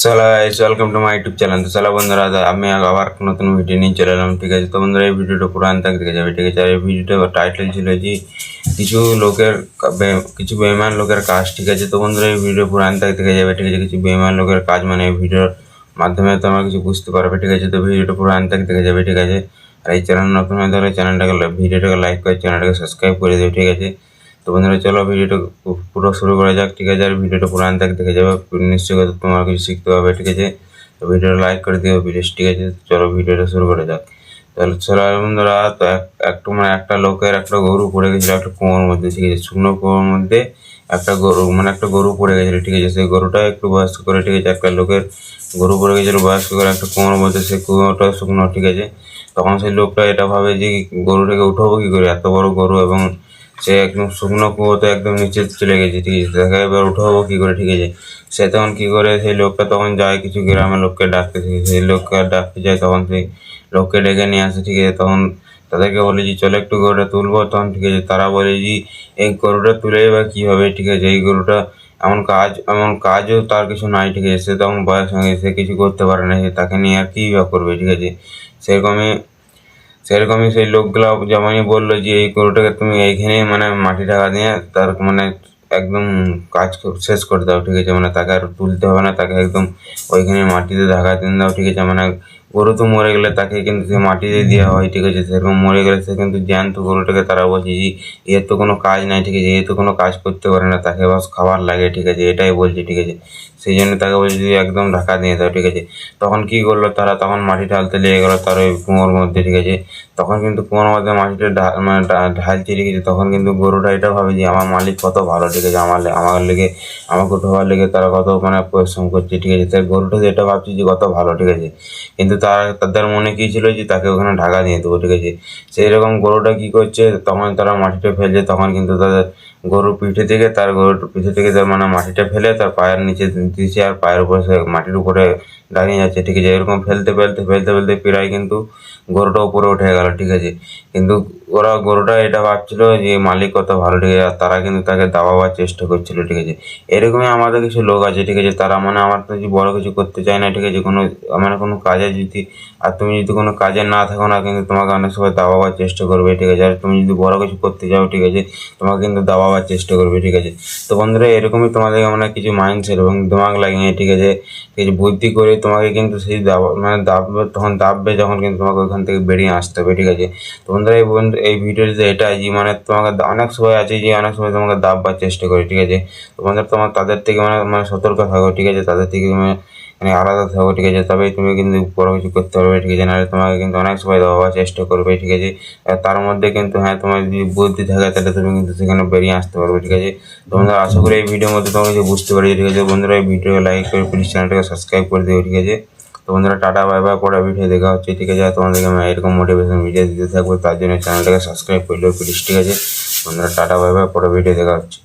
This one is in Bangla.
চলো guys, welcome to my YouTube channel. তো চলো বন্ধুরা, আমি আবার নতুন ভিডিও নিয়ে চলে এলাম। ঠিক আছে, তো বন্ধুরা এই ভিডিওটা পুরো আনতে দেখে যাবে। ঠিক আছে, আর এই ভিডিওটা টাইটেল ছিল যে কিছু লোকের কিছু বেইমান লোকের কাজ। ঠিক আছে, তো বন্ধুরা এই ভিডিও পুরো আনতে দেখে যাবে। ঠিক আছে, কিছু বেইমান লোকের কাজ মানে এই ভিডিওর মাধ্যমে তোমরা কিছু বুঝতে পারবে। ঠিক আছে, তো ভিডিওটা পুরো আনতে দেখে যাবে। ঠিক আছে, আর এই চ্যানেল নতুন হয়ে তাহলে চ্যানেলটাকে ভিডিওটাকে লাইক করে চ্যানেলটাকে সাবস্ক্রাইব করে দেবে। ঠিক আছে, তো বন্ধুরা চলো ভিডিওটা পুরো শুরু করা যাক। ঠিক আছে, আর ভিডিওটা পুরো আনতে দেখে যাবে, নিশ্চয়ই তোমার কিছু শিখতে হবে। ঠিক আছে, তো ভিডিওটা লাইক করে দিও প্লিজ। ঠিক আছে, চলো ভিডিওটা শুরু করা যাক। তাহলে চলো বন্ধুরা, তো একটু মানে একটা লোকের একটা গরু পড়ে গেছিলো একটা কুয়োর মধ্যে। ঠিক আছে, শুকনো কুয়োর মধ্যে একটা গরু মানে একটা গরু পড়ে গেছিলো। ঠিক আছে, সেই গরুটা একটু বয়স্ক করে। ঠিক আছে, একটা লোকের গরু পড়ে গেছিলো বয়স্ক করে একটা কুয়োর মধ্যে, সেই কুয়োটা শুকনো। ঠিক আছে, তখন সেই লোকটা এটা ভাবে যে গরুটাকে উঠাবো কি করে, এত বড় গরু এবং সে একদম শুকনো কুয়োতে একদম নিচে চলে গেছে। ঠিক আছে, তাকে এবার উঠাবো কি করে। ঠিক আছে, সে তখন কি করে, সেই লোকটা তখন যায় কিছু গ্রামের লোককে ডাকতে। ঠিক আছে, সেই লোককে ডাকতে যায়, তখন সেই লোককে ডেকে নিয়ে আসে। ঠিক আছে, তখন তাদেরকে বলে যে চলো একটু গরুটা তুলবো। তখন ঠিক আছে, তারা বলে যে এই গরুটা তুলে বা কী হবে। ঠিক আছে, এই গরুটা এমন কাজও তার কিছু নাই। ঠিক আছে, সে তখন বয়স হয়ে গেছে, সে কিছু করতে পারে না, সে তাকে নিয়ে আর কী বা করবে। ঠিক আছে, সেরকমই সেই লোকগুলা যেমনই বললো যে এই গরুটাকে তুমি এইখানে মানে মাটি ঢাকা দিয়ে তার মানে একদম শেষ করে দাও। ঠিক আছে, মানে তাকে আর তুলতে হবে না, তাকে একদম ওইখানে মাটিতে ঢাকা দিয়ে দাও। ঠিক আছে, মানে গরু তো মরে গেলে তাকে কিন্তু সে মাটিতে দেওয়া হয়। ঠিক আছে, সেরকম মরে গেলে সে কিন্তু জ্যান্ত গরুটাকে তারা বলছে যে এর তো কোনো কাজ নাই। ঠিক আছে, এ তো কোনো কাজ করতে পারে না, তাকে বাস খাবার লাগে। ঠিক আছে, এটাই বলছে। ঠিক আছে, সেই জন্য তাকে বলছে যে একদম ঢাকা দিয়ে দাও। ঠিক আছে, তখন কি করলো তারা, তখন মাটি ঢালতে লেগে গেলো তার ওই কুয়োর মধ্যে। ঠিক আছে, তখন কিন্তু কুয়োর মধ্যে মাটিটা মানে ঢালতে রেখেছে, তখন কিন্তু গরুটা এটা ভাবে যে আমার মালিক কত ভালো। ঠিক আছে, আমার লেগে আমাকে উঠোবার লেগে তারা কত মানে পরিশ্রম করছে। ঠিক আছে, তাই গরুটা যেটা ভাবছে যে কত ভালো। ঠিক আছে, কিন্তু তাদের মনে কি ছিল যে তাকে ওখানে ঢাকা দিয়ে দেবো। ঠিক আছে, সেই রকম গরুটা কি করছে, তখন তারা মাটিটা ফেলছে, তখন কিন্তু তাদের গরুর পিঠে থেকে তার মানে মাটিটা ফেলে তার পায়ের নিচে দিচ্ছে, আর পায়ের উপরে সে মাটির উপরে দাঁড়িয়ে যাচ্ছে। ঠিক আছে, এরকম ফেলতে ফেলতে ফেলতে ফেলতে প্রায় কিন্তু গরুটা উপরে উঠে গেল। ঠিক আছে, কিন্তু গরুটা এটা ভাবছিল যে মালিক কত ভালো। ঠিক আছে, আর তারা কিন্তু তাকে দাবাবার চেষ্টা করছিল। ঠিক আছে, এরকমই আমাদের কিছু লোক আছে। ঠিক আছে, তারা মানে আমার তো যে বড় কিছু করতে চায় না। ঠিক আছে, মানে কোনো কাজে যদি আর তুমি যদি কোনো কাজে না থাকো না, কিন্তু তোমাকে অনেক সময় দাবাবার চেষ্টা করবে। ঠিক আছে, আর তুমি যদি বড় কিছু করতে যাও, ঠিক আছে, তোমাকে কিন্তু দাবাবার চেষ্টা করবে। ঠিক আছে, তো বন্ধুরা এরকমই তোমাদেরকে মানে কিছু মাইন্ডসেট এবং দিমাগ লাগিয়ে ঠিক আছে কিছু বুদ্ধি করে তোমাকে কিন্তু সেই মানে দাববে যখন কিন্তু তোমাকে ওইখান থেকে বেরিয়ে আসতে হবে। ঠিক আছে, তো বন্ধুরা এই ভিডিওতে এটাই যে মানে তোমাকে অনেক সময় আছে যে অনেক সময় তোমাকে দাববার চেষ্টা করে। ঠিক আছে, তো বন্ধুরা তোমার তাদের থেকে মানে মানে সতর্ক থাকো। ঠিক আছে, তাদের থেকে মানে আলাদা থাকো। ঠিক আছে, তবেই তুমি কিন্তু বড় কিছু করতে পারবে। ঠিক আছে, নাহলে তোমাকে কিন্তু অনেক সময় দেওয়ার চেষ্টা করবে। ঠিক আছে, আর তার মধ্যে কিন্তু হ্যাঁ তোমার যদি বুদ্ধি থাকে তাহলে তুমি কিন্তু সেখানে বেরিয়ে আসতে পারবে। ঠিক আছে, তো বন্ধুরা আশা করি এই ভিডিওর মধ্যে তোমাকে কিছু বুঝতে পারি। ঠিক আছে বন্ধুরা, এই ভিডিও লাইক করে প্লিজ চ্যানেলটাকে সাবস্ক্রাইব করে দিও। ঠিক আছে, তো বন্ধুরা টাটা বাই বাই, পরে ভিডিও দেখা হচ্ছে। ঠিক আছে, আর তোমাদেরকে আমি এরকম মোটিভেশন ভিডিও দিতে থাকবো, তার জন্য চ্যানেলটাকে সাবস্ক্রাইব করলেও প্লিজ। ঠিক আছে বন্ধুরা, টাটা বাই বাই, পরে ভিডিও দেখা হচ্ছে।